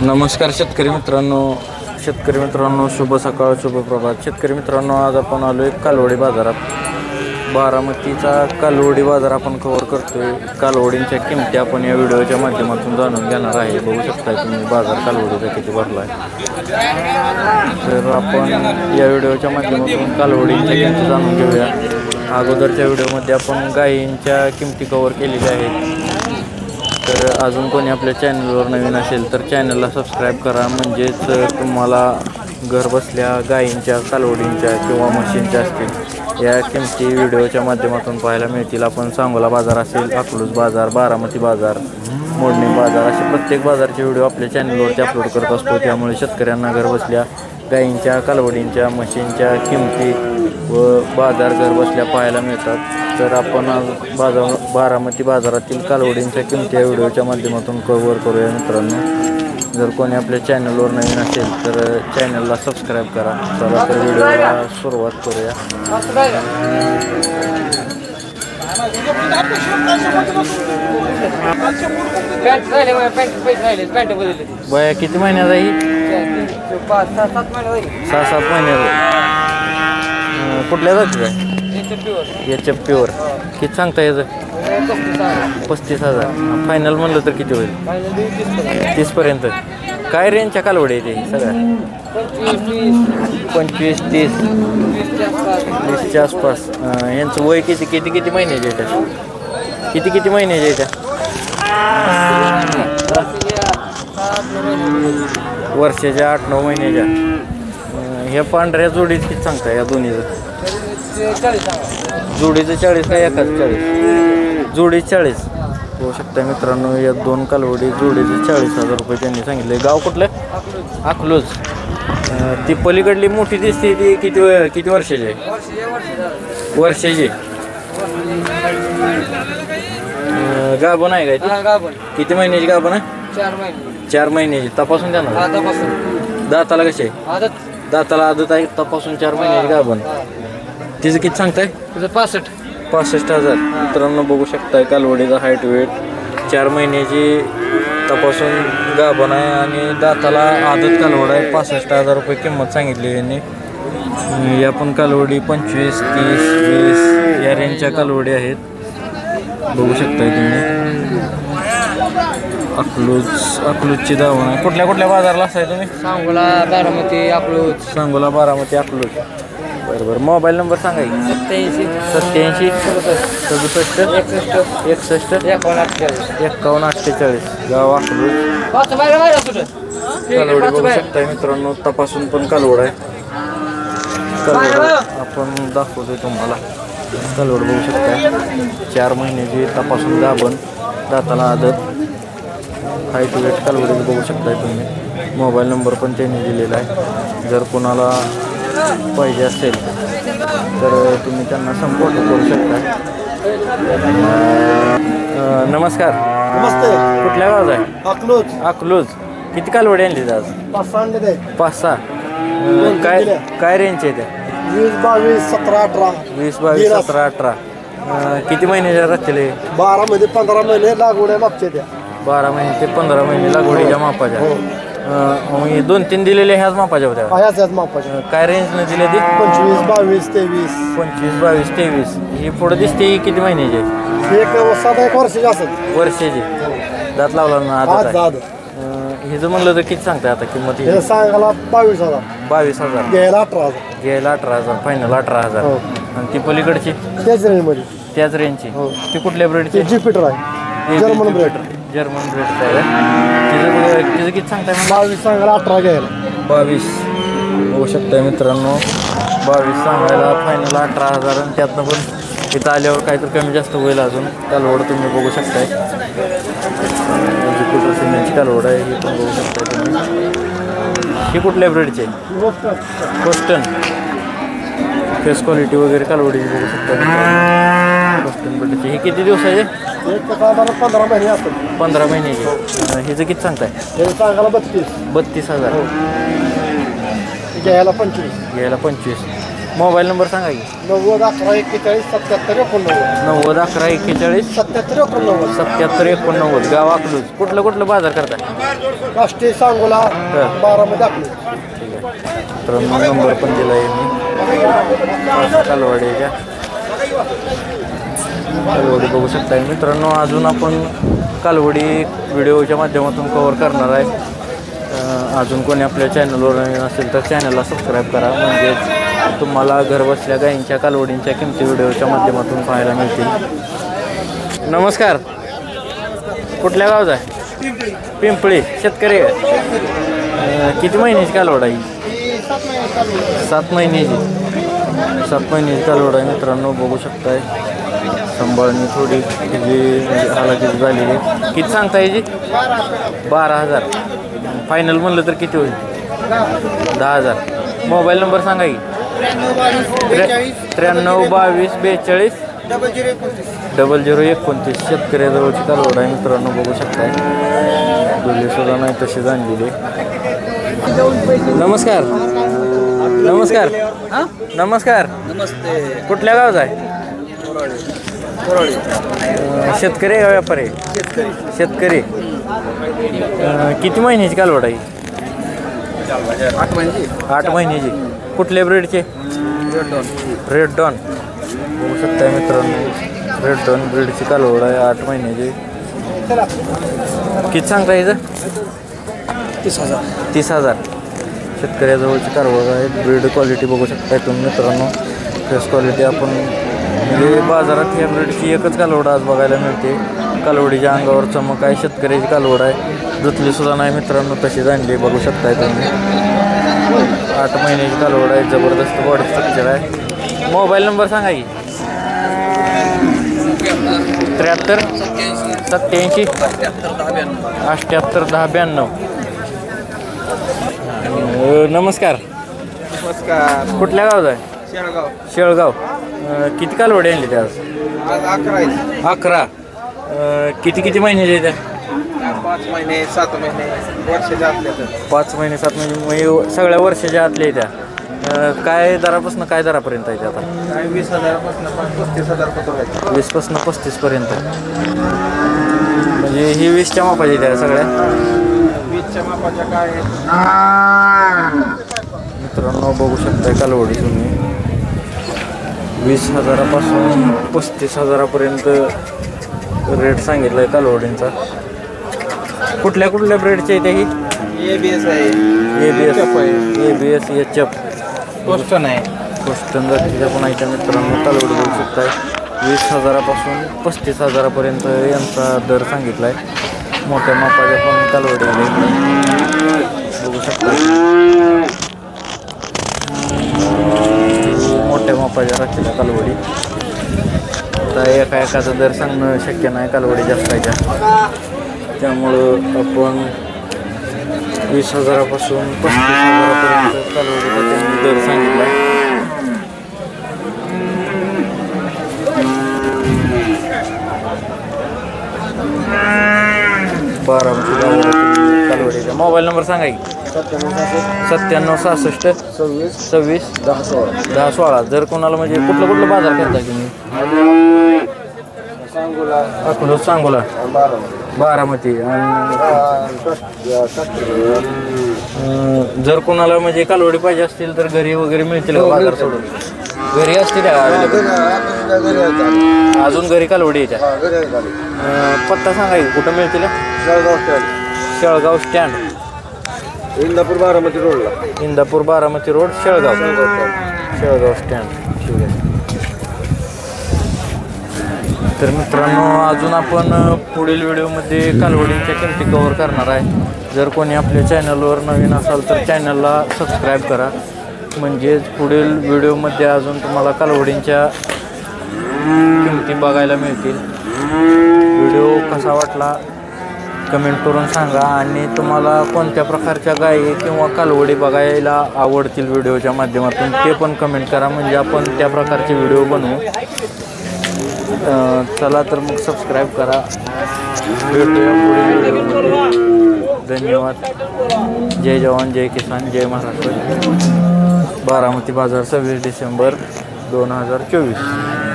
नमस्कार शेतकरी मित्रांनो, शुभ सकाळ, शुभ प्रभात. शेतकरी मित्रांनो, आज आपण आलोय कालवडी बाजारात. बारामतीचा कालवडी बाजार आपण कव्हर करतोय. कालवडींच्या किमती आपण या व्हिडिओच्या माध्यमातून जाणून घेणार आहे. बघू शकता तुम्ही बाजार कालवडीचा किती भरला आहे. तर आपण या व्हिडिओच्या माध्यमातून कालवडींच्या किमती जाणून घेऊया. अगोदरच्या व्हिडिओमध्ये आपण गायींच्या किमती कव्हर केलेल्या आहेत. तर अजून कोणी आपल्या चॅनलवर नवीन असेल तर चॅनलला सबस्क्राईब करा, म्हणजेच तुम्हाला घरबसल्या गायींच्या, कालवडींच्या किंवा म्हशींच्या असतील या किमती व्हिडिओच्या माध्यमातून पाहायला मिळतील. आपण सांगोला बाजार असेल, अकलूज बाजार, बारामती बाजार, मोडणी बाजार असे प्रत्येक बाजारचे व्हिडिओ आपल्या चॅनलवरती अपलोड करत असतो. त्यामुळे शेतकऱ्यांना घरबसल्या गायींच्या, कालवडींच्या, म्हशींच्या किमती व बाजार घरबसल्या पाहायला मिळतात. तर आपण आज बारामती बाजारातील कालवडींच्या किमती या व्हिडिओच्या माध्यमातून कव्हर करूया मित्रांनो. जर कोणी आपल्या चॅनलवर नवीन असेल तर चॅनलला सबस्क्राईब करा. चला तर व्हिडिओला सुरुवात करूया. बया किती महिन्यात आहे? 6-7 महिन्यात. कुठल्या जाती आहे? याच्या प्युअर. किती सांगता याचं? 35,000. फायनल म्हणलं तर किती होईल? 30पर्यंत. काय रेंजच्या कालवडी आहे ते सगळ्या? 25-30च्या आसपास. यांचं वय किती महिन्याचे आहे? किती महिन्याचे आहे? वर्षाच्या 8-9 महिन्याच्या. ह्या पांढऱ्या जोडीत किती सांगता या दोन्हीचं? जोडीचं 40 का एकाच 40? जोडी 40. होऊ शकता मित्रांनो, या दोन कालवडी जोडीचे 40,000 रुपये त्यांनी सांगितले. गाव कुठलं? अकलूज. ती पलीकडली मोठी दिसते ती किती वर्षाची आहे? वर्षाची. गाभण आहे काय ती? किती महिन्याची गाभण आहे? 4 महिन्याची. तपासून द्या ना. दाताला कशी आहे? दाताला आदत आहे. तपासून 4 महिन्याची गाभण. तिचं किती सांगताय? तिचं 65,000. मित्रांनो बघू शकताय कालवडीचा हाईट वेट. 4 महिन्याची तपासून गाभण आहे आणि दाताला आदत कालवड आहे. 65,000 रुपये किंमत सांगितली यांनी. या पण कालवडी 25, 30, 20 या रेंजच्या कालवडी आहेत. बघू शकताय तुम्ही. अकलूजची दावण आहे. कुठल्या बाजारला असताय तुम्ही? सांगोला, बारामती, अकलूज. सांगोला, बारामती, अकलूज. बरोबर. मोबाईल नंबर सांगा की. 87 67 61 51 गाव अकलूज. कालवडी बघू शकताय मित्रांनो. तपासून पण कालवड आहे. कालवड आपण दाखवतोय तुम्हाला. कालवड बघू शकताय. 4 महिन्याची तपासून गाभण, दाताला आदत, हाईट वेट कालवडीचं बघू शकताय तुम्ही. मोबाईल नंबर पण त्यांनी दिलेला आहे. जर कोणाला पाहिजे असेल तर तुम्ही त्यांना संपर्क करू शकता. नमस्कार. नमस्ते. कुठल्या गावात आहे? अकलूज. किती कालवडी आणली आज? 5-6. काय रेंज आहे त्या? 20-22, 17-18. 20-22, 17-18. किती महिन्याच्या राहतील? 12 मध्ये 15 महिने लागवड्या मागच्या त्या. 12 महिने ते 15 महिने लागवडीच्या मापाच्या. 2-3 दिलेल्या ह्याच मापाच्या होत्या? ह्याच मापाच्या. काय रेंजनं दिले ती? 25, 22, 23. 25, 22, 23. ही पुढे दिसते ही किती महिन्याची? एक 7-1 वर्षाची असेल. वर्षाची. दात लावला ना? आज हिचं म्हणलं तर किती सांगताय आता किंमत? हे सांगायला 22,000. 22,000. घ्यायला 18,000. घ्यायला 18,000. फायनल 18,000. आणि ती पलीकडची? त्याच रेंजमध्ये. त्याच रेंजची. ती कुठल्या ब्रेडची? ज्युपिटर आहे. जर्मन ब्रेड आहे. तिचं किती सांगताय? 22 सांगायला 18 घ्यायला. 22. बघू शकताय मित्रांनो. 22 सांगायला फायनल 18,000. आणि त्यातनं पण इथं आल्यावर काहीतरी कमी जास्त होईल अजून. कालवड तुम्ही बघू शकताय. ज्युपिटर सिमेंटची कालवड आहे. ही पण बघू शकताय तुम्ही. ही कुठल्या ब्रेडची आहे? कोस्टन. फेस क्वालिटी वगैरे कालवडीची बघू शकता. कोस्टन ब्रेडची. ही किती दिवसाची? 15 महिने असेल. 15 महिन्याची. हिचं किती सांगताय? हे सांगायला 32. 32,000. घ्यायला 25. घ्यायला 25. मोबाईल नंबर सांगा की. 90 11 41 77 89 90 11 41 77 89. 77 89. गाव अकलूज. कुठलं बाजार करताय? काष्टी सांगोला बारामध्ये अकलूज. ठीक आहे. तर नंबर पण दिला आहे मी कालवडीच्या. कालवडी बघू शकताय मित्रांनो. अजून आपण कालवडी व्हिडिओच्या माध्यमातून कव्हर करणार आहे. अजून कोणी आपल्या चॅनलवर नवीन असेल तर चॅनलला सबस्क्राईब करा. म्हणजेच तुम्हाला घरबसल्या गायींच्या कालवडींच्या किमती व्हिडिओच्या माध्यमातून पाहायला मिळतील. नमस्कार. कुठल्या गावचा आहे? पिंपळी. शेतकरी आहे. किती महिन्याची कालवड आहे? 7 महिन्याची. 7 महिन्याची कालवड आहे मित्रांनो. बघू शकताय सांभाळणी थोडी हालाकीची झालेली. किती सांगता याची? 12,000. फायनल म्हणलं तर किती होईल? 10,000. मोबाईल नंबर सांगा की. 93 22 42 0029. शेतकऱ्याजवळची कालवड आहे मित्रांनो. बघू शकताय सुद्धा नाही तशी जाणलेली. नमस्कार. नमस्कार. नमस्कार. नमस्ते. कुठल्या गावचा आहे? शेतकरी का व्यापारी? शेतकरी. किती महिन्याची कालवड आहे? 8 महिन्याची. कुठल्या ब्रीडचे? Red don. बघू शकताय मित्रांनो रेड डॉन ब्रीडची कालवड आहे 8 महिन्याची. किती सांगता याचं? 30,000. शेतकऱ्याजवळची कालवड आहे. ब्रीड क्वालिटी बघू शकताय तुम्ही मित्रांनो. फेस क्वालिटी आपण म्हणजे बाजारात ह्या ब्रीडची एकच कालवड आज बघायला मिळते. कालवडीच्या अंगावर चमक आहे. शेतकऱ्याची कालवड आहे. दुतली सुद्धा नाही मित्रांनो तशी जाणली. बघू शकताय तुम्ही 8 महिन्याची कालवड आहे. जबरदस्त बॉडी स्ट्रक्चर आहे. मोबाईल नंबर सांगा की. 73 87 78 10 92. नमस्कार. नमस्कार. कुठल्या गावचा आहे? शेळगाव. शेळगाव. किती कालवडी आणली त्या आज? 11. किती महिन्याचे त्या? 5 महिने 7 महिने वर्षाच्या आतल्या. 5 महिने 7 महिने म्हणजे सगळ्या वर्षाच्या आतल्या त्या. काय दरापासून काय दरापर्यंत आहे आता? 20,000 पासून 35,000 पर्यंत. 20 पासून 35 पर्यंत. म्हणजे ही 20च्या मापाची त्या सगळ्या? 20च्या मापाच्या काय मित्रांनो बघू शकताय कालवडी तुम्ही. 20,000 पासून 35,000 रेट सांगितला आहे कालवडींचा. कुठल्या ब्रेडचे आहे ही? ABS आहे. ABS HF. कोस्टन आहे. कोस्टन जातीच्या पण आहे मित्रांनो. कालवडी बघू शकताय 20,000 पासून 35,000 यांचा दर सांगितला आहे. मोठ्या मापाच्या पण कालवडी आले बघू शकताय. मोठ्या मापाच्या राखीच्या कालवडी. आता एखादा दर सांगणं शक्य नाही. कालवडी जास्त आहे त्यामुळं आपण 20,000 पासून 35,000 कालवडीचा त्यांनी दर सांगितला. बारामती कालवडीचा. मोबाईल नंबर सांगा की. 97 66 26 10 16. जर कोणाला म्हणजे कुठलं बाजार करता तुम्ही? अकलूज सांगोला बारामती. जर कोणाला म्हणजे कालवडी पाहिजे असतील तर घरी वगैरे मिळतील का बाजार सोडून? घरी असतील त्या अजून घरी कालवडी येत्या. पत्ता सांगा की कुठं मिळतील? शेळगाव स्टँड. इंदापूर बारामती रोडला. Indapur Baramati road Shelgaon stand. ठीक आहे. तर मित्रांनो अजून आपण पुढील व्हिडिओमध्ये कालवडींच्या किमती कव्हर करणार आहे. जर कोणी आपल्या चॅनलवर नवीन असाल तर चॅनलला सबस्क्राईब करा. म्हणजेच पुढील व्हिडिओमध्ये अजून तुम्हाला कालवडींच्या किमती बघायला मिळतील. व्हिडिओ कसा वाटला कमेंट करून सांगा. आणि तुम्हाला कोणत्या प्रकारच्या गायी किंवा कालवडी बघायला आवडतील व्हिडिओच्या माध्यमातून ते पण कमेंट करा. म्हणजे आपण त्या प्रकारचे व्हिडिओ बनवू. चला तर मग सबस्क्राईब करा. भेटूया पुढील व्हिडिओमध्ये. धन्यवाद. जय जवान जय किसान जय महाराष्ट्र. बारामती बाजार 26 डिसेंबर 2024.